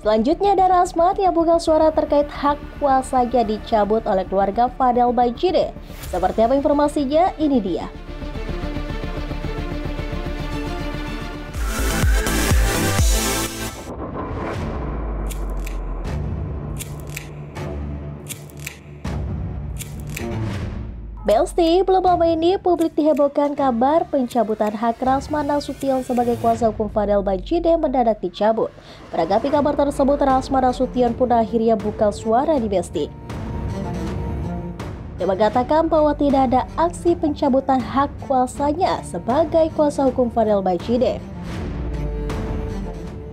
Selanjutnya ada Rasman yang buka suara terkait hak kuasanya dicabut oleh keluarga Fadel Bajide. Seperti apa informasinya? Ini dia. Besti, belum lama ini publik dihebohkan kabar pencabutan hak Rasman Nasution sebagai kuasa hukum Fadel Bajide mendadak dicabut. Menanggapi kabar tersebut, Rasman Nasution pun akhirnya buka suara di Besti. Dia mengatakan bahwa tidak ada aksi pencabutan hak kuasanya sebagai kuasa hukum Fadel Bajide.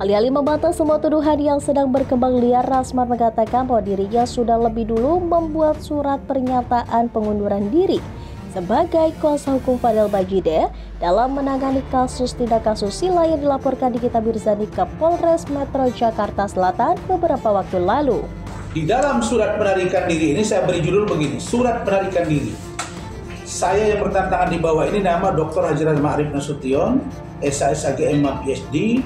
Alih-alih membantah semua tuduhan yang sedang berkembang liar, Rasman mengatakan bahwa dirinya sudah lebih dulu membuat surat pernyataan pengunduran diri sebagai kuasa hukum Fadel Bajide dalam menangani kasus tindak asusila yang dilaporkan Nikita Mirzani ke Polres Metro Jakarta Selatan beberapa waktu lalu. Di dalam surat penarikan diri ini saya beri judul begini, surat penarikan diri. Saya yang bertantangan di bawah ini nama Dr. Haji Rasman Arif Nasution, SHSAG MA PhD,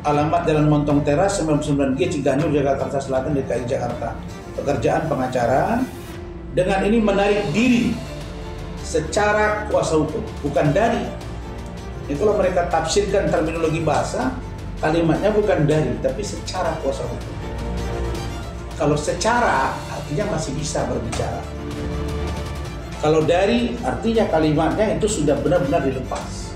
alamat Jalan Montong Teras 99G Ciganjur, Jakarta Selatan, DKI Jakarta. Pekerjaan pengacara. Dengan ini menarik diri secara kuasa hukum, bukan dari. Ini kalau mereka tafsirkan terminologi bahasa, kalimatnya bukan dari, tapi secara kuasa hukum. Kalau secara artinya masih bisa berbicara. Kalau dari artinya kalimatnya itu sudah benar-benar dilepas.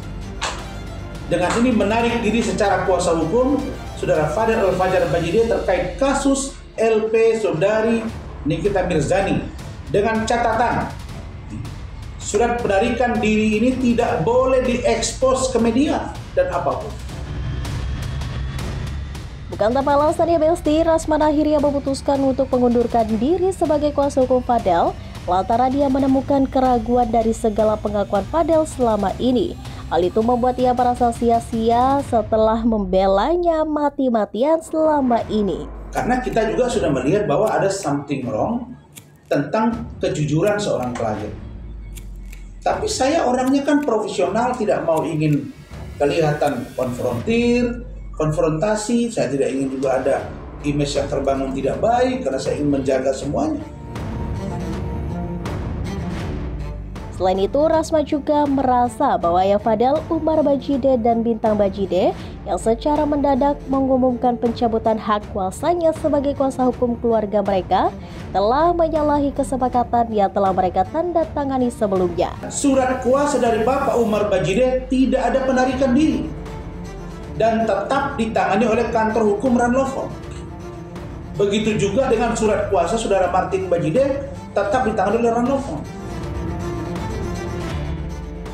Dengan ini menarik diri secara kuasa hukum Saudara Fadel Al-Fajar Bajide terkait kasus LP Saudari Nikita Mirzani dengan catatan surat penarikan diri ini tidak boleh diekspos ke media dan apapun. Bukan tanpa alasan ya Besti, Rasman akhirnya memutuskan untuk mengundurkan diri sebagai kuasa hukum Fadel lantaran dia menemukan keraguan dari segala pengakuan Fadel selama ini. Hal itu membuat ia merasa sia-sia setelah membelanya mati-matian selama ini. Karena kita juga sudah melihat bahwa ada something wrong tentang kejujuran seorang klien. Tapi saya orangnya kan profesional, tidak mau ingin kelihatan konfrontasi. Saya tidak ingin juga ada image yang terbangun tidak baik karena saya ingin menjaga semuanya. Selain itu, Rasman juga merasa bahwa ayah Fadel, Umar Bajide dan Bintang Bajide yang secara mendadak mengumumkan pencabutan hak kuasanya sebagai kuasa hukum keluarga mereka telah menyalahi kesepakatan yang telah mereka tanda tangani sebelumnya. Surat kuasa dari Bapak Umar Bajide tidak ada penarikan diri dan tetap ditangani oleh kantor hukum Ranlovo. Begitu juga dengan surat kuasa Saudara Martin Bajide tetap ditangani oleh Ranlovo.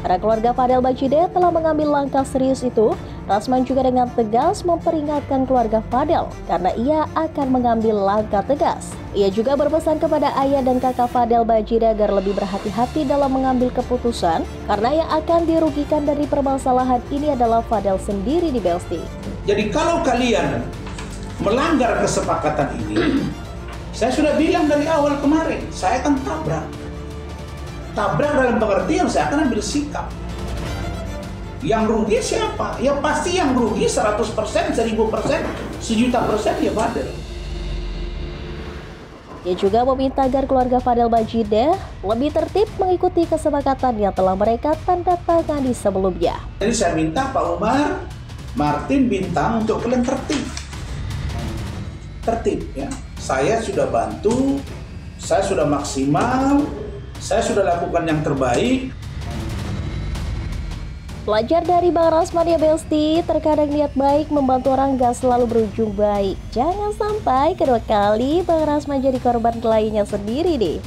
Para keluarga Fadel Bajide telah mengambil langkah serius itu. Rasman juga dengan tegas memperingatkan keluarga Fadel karena ia akan mengambil langkah tegas. Ia juga berpesan kepada ayah dan kakak Fadel Bajide agar lebih berhati-hati dalam mengambil keputusan karena yang akan dirugikan dari permasalahan ini adalah Fadel sendiri di Besti. Jadi kalau kalian melanggar kesepakatan ini, saya sudah bilang dari awal kemarin, saya akan tabrak. Tabrak dalam pengertian saya akan ambil sikap. Yang rugi siapa? Ya pasti yang rugi 100%, 1000%, 1.000.000% ya Fadel. Ia juga meminta agar keluarga Fadel Bajide lebih tertib mengikuti kesepakatan yang telah mereka tanda tangani sebelumnya. Jadi saya minta Pak Umar, Martin, Bintang untuk kalian tertib. Tertib ya. Saya sudah bantu, saya sudah maksimal, saya sudah lakukan yang terbaik. Belajar dari Bang Rasman ya Besti, terkadang niat baik membantu orang gak selalu berujung baik. Jangan sampai kedua kali Bang Rasman jadi korban kliennya sendiri deh.